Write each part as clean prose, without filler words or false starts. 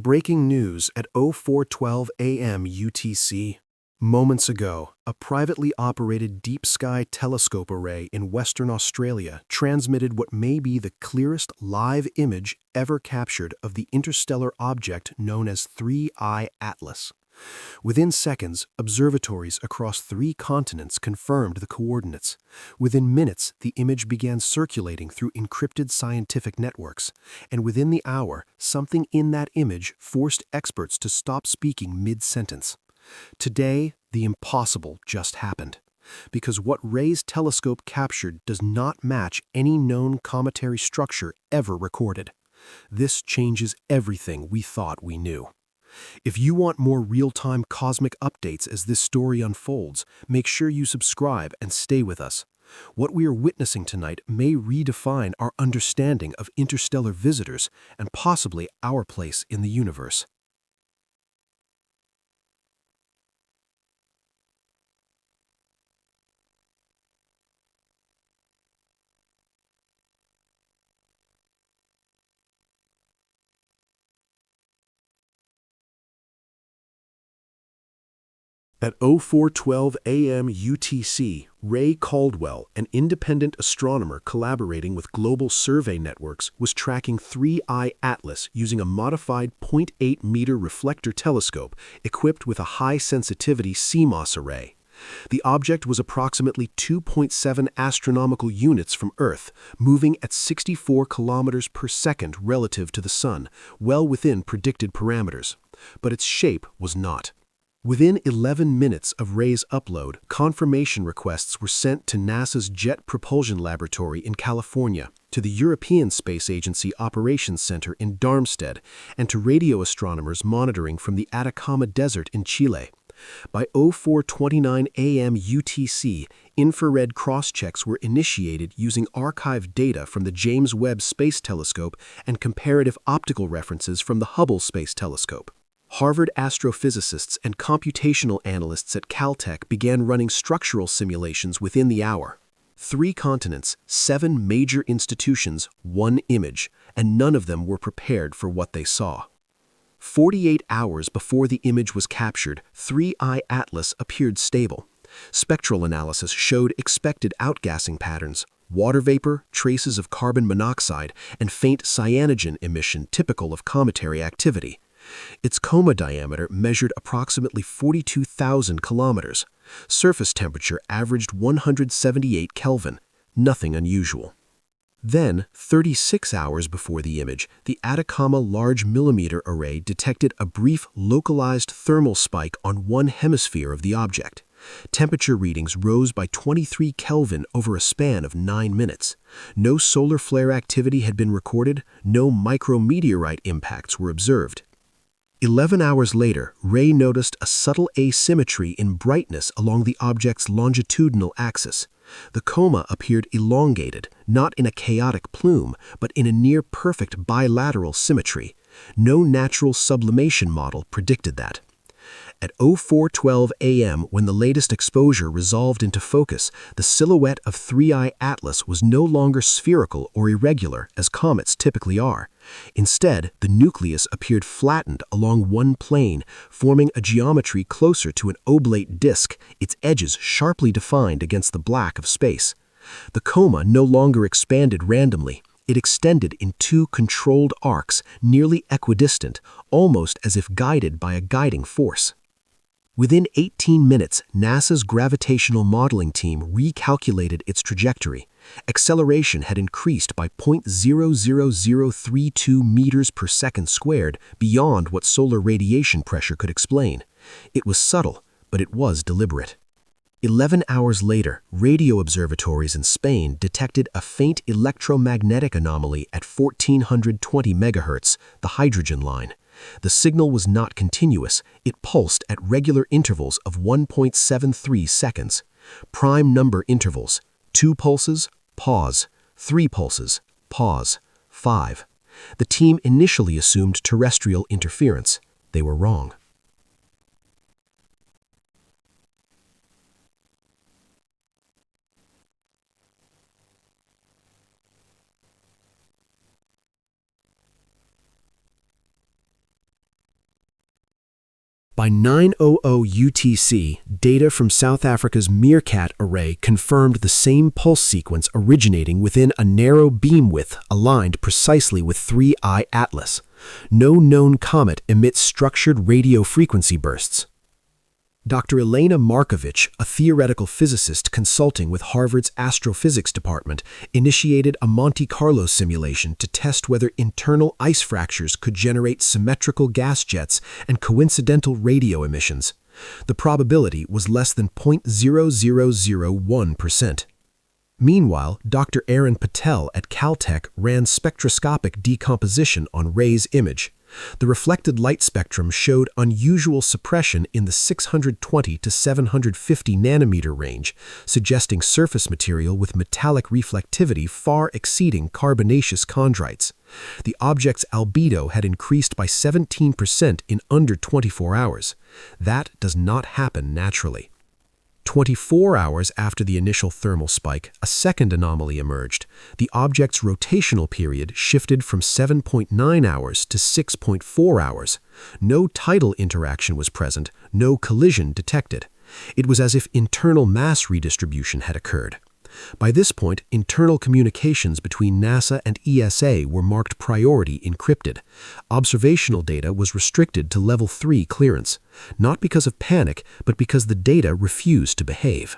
Breaking news at 04:12 a.m. UTC. Moments ago, a privately operated deep sky telescope array in Western Australia transmitted what may be the clearest live image ever captured of the interstellar object known as 3I Atlas. Within seconds, observatories across 3 continents confirmed the coordinates. Within minutes, the image began circulating through encrypted scientific networks. And within the hour, something in that image forced experts to stop speaking mid-sentence. Today, the impossible just happened. Because what Ray's telescope captured does not match any known cometary structure ever recorded. This changes everything we thought we knew. If you want more real-time cosmic updates as this story unfolds, make sure you subscribe and stay with us. What we are witnessing tonight may redefine our understanding of interstellar visitors and possibly our place in the universe. At 04:12 a.m. UTC, Ray Caldwell, an independent astronomer collaborating with global survey networks, was tracking 3I Atlas using a modified 0.8-meter reflector telescope equipped with a high-sensitivity CMOS array. The object was approximately 2.7 astronomical units from Earth, moving at 64 kilometers per second relative to the Sun, well within predicted parameters. But its shape was not. Within 11 minutes of Ray's upload, confirmation requests were sent to NASA's Jet Propulsion Laboratory in California, to the European Space Agency Operations Center in Darmstadt, and to radio astronomers monitoring from the Atacama Desert in Chile. By 04:29 a.m. UTC, infrared cross-checks were initiated using archived data from the James Webb Space Telescope and comparative optical references from the Hubble Space Telescope. Harvard astrophysicists and computational analysts at Caltech began running structural simulations within the hour. 3 continents, 7 major institutions, 1 image, and none of them were prepared for what they saw. 48 hours before the image was captured, 3I Atlas appeared stable. Spectral analysis showed expected outgassing patterns, water vapor, traces of carbon monoxide, and faint cyanogen emission typical of cometary activity. Its coma diameter measured approximately 42,000 kilometers. Surface temperature averaged 178 Kelvin, nothing unusual. Then, 36 hours before the image, the Atacama Large Millimeter Array detected a brief localized thermal spike on one hemisphere of the object. Temperature readings rose by 23 Kelvin over a span of 9 minutes. No solar flare activity had been recorded, no micrometeorite impacts were observed. 11 hours later, Ray noticed a subtle asymmetry in brightness along the object's longitudinal axis. The coma appeared elongated, not in a chaotic plume, but in a near-perfect bilateral symmetry. No natural sublimation model predicted that. At 04:12 a.m., when the latest exposure resolved into focus, the silhouette of 3I Atlas was no longer spherical or irregular, as comets typically are. Instead, the nucleus appeared flattened along one plane, forming a geometry closer to an oblate disk, its edges sharply defined against the black of space. The coma no longer expanded randomly. It extended in 2 controlled arcs, nearly equidistant, almost as if guided by a guiding force. Within 18 minutes, NASA's gravitational modeling team recalculated its trajectory. Acceleration had increased by 0.00032 meters per second squared beyond what solar radiation pressure could explain. It was subtle, but it was deliberate. 11 hours later, radio observatories in Spain detected a faint electromagnetic anomaly at 1420 MHz, the hydrogen line. The signal was not continuous. It pulsed at regular intervals of 1.73 seconds. Prime number intervals: 2 pulses, pause; 3 pulses, pause; 5. The team initially assumed terrestrial interference. They were wrong. By 9:00 UTC, data from South Africa's Meerkat array confirmed the same pulse sequence originating within a narrow beam width aligned precisely with 3I Atlas. No known comet emits structured radio frequency bursts. Dr. Elena Markovich, a theoretical physicist consulting with Harvard's Astrophysics department, initiated a Monte Carlo simulation to test whether internal ice fractures could generate symmetrical gas jets and coincidental radio emissions. The probability was less than 0.0001%. Meanwhile, Dr. Aaron Patel at Caltech ran spectroscopic decomposition on Ray's image. The reflected light spectrum showed unusual suppression in the 620 to 750 nanometer range, suggesting surface material with metallic reflectivity far exceeding carbonaceous chondrites. The object's albedo had increased by 17% in under 24 hours. That does not happen naturally. 24 hours after the initial thermal spike, a second anomaly emerged. The object's rotational period shifted from 7.9 hours to 6.4 hours. No tidal interaction was present, no collision detected. It was as if internal mass redistribution had occurred. By this point, internal communications between NASA and ESA were marked priority encrypted. Observational data was restricted to Level 3 clearance, not because of panic, but because the data refused to behave.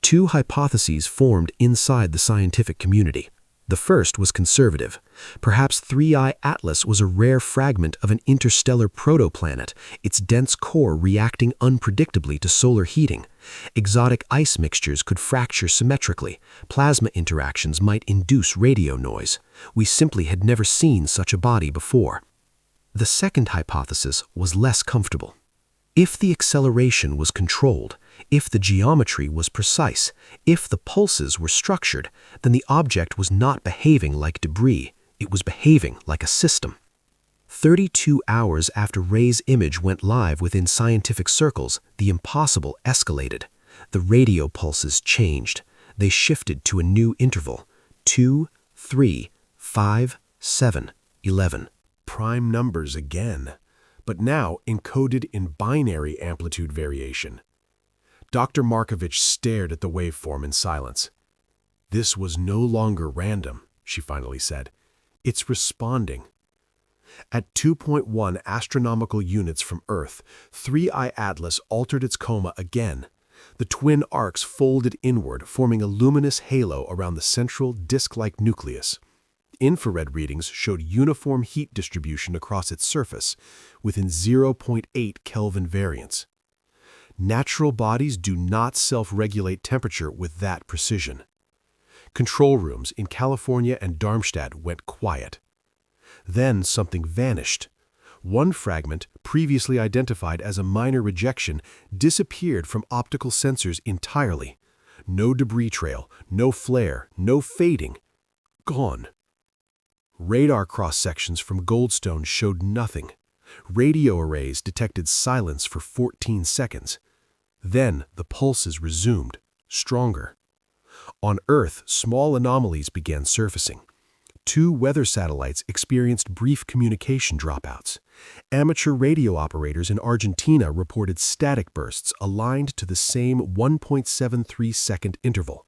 Two hypotheses formed inside the scientific community. The first was conservative. Perhaps 3I Atlas was a rare fragment of an interstellar protoplanet, its dense core reacting unpredictably to solar heating. Exotic ice mixtures could fracture symmetrically. Plasma interactions might induce radio noise. We simply had never seen such a body before. The second hypothesis was less comfortable. If the acceleration was controlled, if the geometry was precise, if the pulses were structured, then the object was not behaving like debris, it was behaving like a system. 32 hours after Ray's image went live within scientific circles, the impossible escalated. The radio pulses changed. They shifted to a new interval: 2, 3, 5, 7, 11. Prime numbers again, but now encoded in binary amplitude variation. Dr. Markovich stared at the waveform in silence. "This was no longer random," she finally said. "It's responding." At 2.1 astronomical units from Earth, 3I Atlas altered its coma again. The twin arcs folded inward, forming a luminous halo around the central disk-like nucleus. Infrared readings showed uniform heat distribution across its surface, within 0.8 Kelvin variance. Natural bodies do not self-regulate temperature with that precision. Control rooms in California and Darmstadt went quiet. Then something vanished. One fragment, previously identified as a minor rejection, disappeared from optical sensors entirely. No debris trail, no flare, no fading. Gone. Radar cross-sections from Goldstone showed nothing. Radio arrays detected silence for 14 seconds. Then the pulses resumed, stronger. On Earth, small anomalies began surfacing. 2 weather satellites experienced brief communication dropouts. Amateur radio operators in Argentina reported static bursts aligned to the same 1.73-second interval.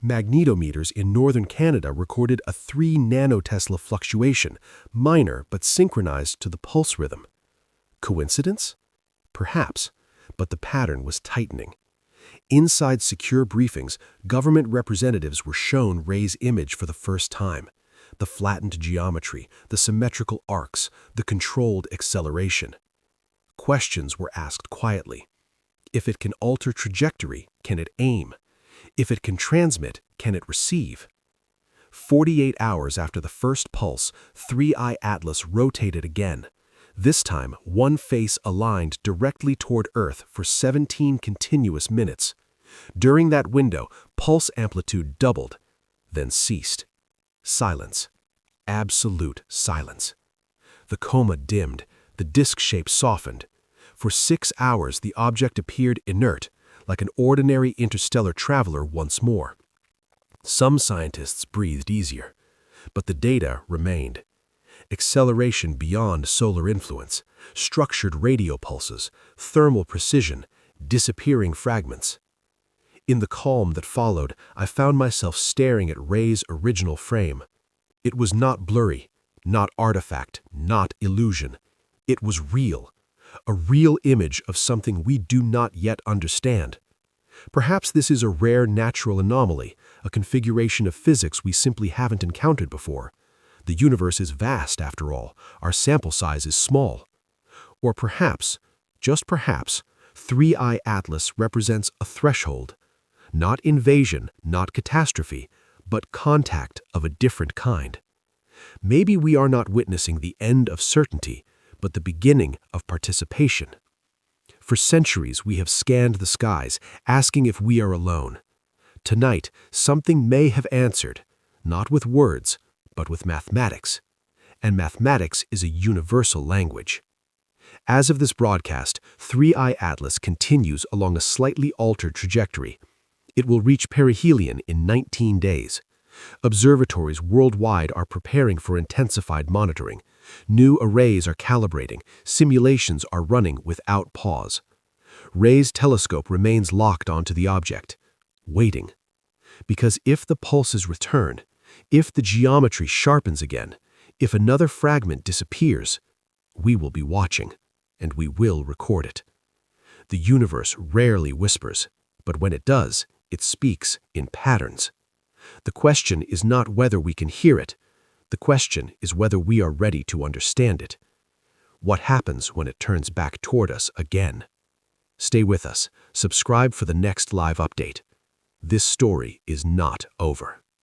Magnetometers in northern Canada recorded a 3 nanotesla fluctuation, minor but synchronized to the pulse rhythm. Coincidence? Perhaps, but the pattern was tightening. Inside secure briefings, government representatives were shown Ray's image for the first time. The flattened geometry, the symmetrical arcs, the controlled acceleration. Questions were asked quietly. If it can alter trajectory, can it aim? If it can transmit, can it receive? 48 hours after the first pulse, 3I Atlas rotated again. This time, one face aligned directly toward Earth for 17 continuous minutes. During that window, pulse amplitude doubled, then ceased. Silence. Absolute silence. The coma dimmed, the disk shape softened. For 6 hours, the object appeared inert, like an ordinary interstellar traveler once more. Some scientists breathed easier, but the data remained. acceleration beyond solar influence, structured radio pulses, thermal precision, disappearing fragments. In the calm that followed, I found myself staring at Ray's original frame. It was not blurry, not artifact, not illusion. It was real, a real image of something we do not yet understand. Perhaps this is a rare natural anomaly, a configuration of physics we simply haven't encountered before. The universe is vast, after all. Our sample size is small. Or perhaps, just perhaps, 3I Atlas represents a threshold. Not invasion, not catastrophe, but contact of a different kind. Maybe we are not witnessing the end of certainty, but the beginning of participation. For centuries, we have scanned the skies, asking if we are alone. Tonight, something may have answered, not with words, but with mathematics. And mathematics is a universal language. As of this broadcast, 3I Atlas continues along a slightly altered trajectory. It will reach perihelion in 19 days. Observatories worldwide are preparing for intensified monitoring. New arrays are calibrating. Simulations are running without pause. Ray's telescope remains locked onto the object, waiting. Because if the pulses return, if the geometry sharpens again, if another fragment disappears, we will be watching, and we will record it. The universe rarely whispers, but when it does, it speaks in patterns. The question is not whether we can hear it. The question is whether we are ready to understand it. What happens when it turns back toward us again? Stay with us. Subscribe for the next live update. This story is not over.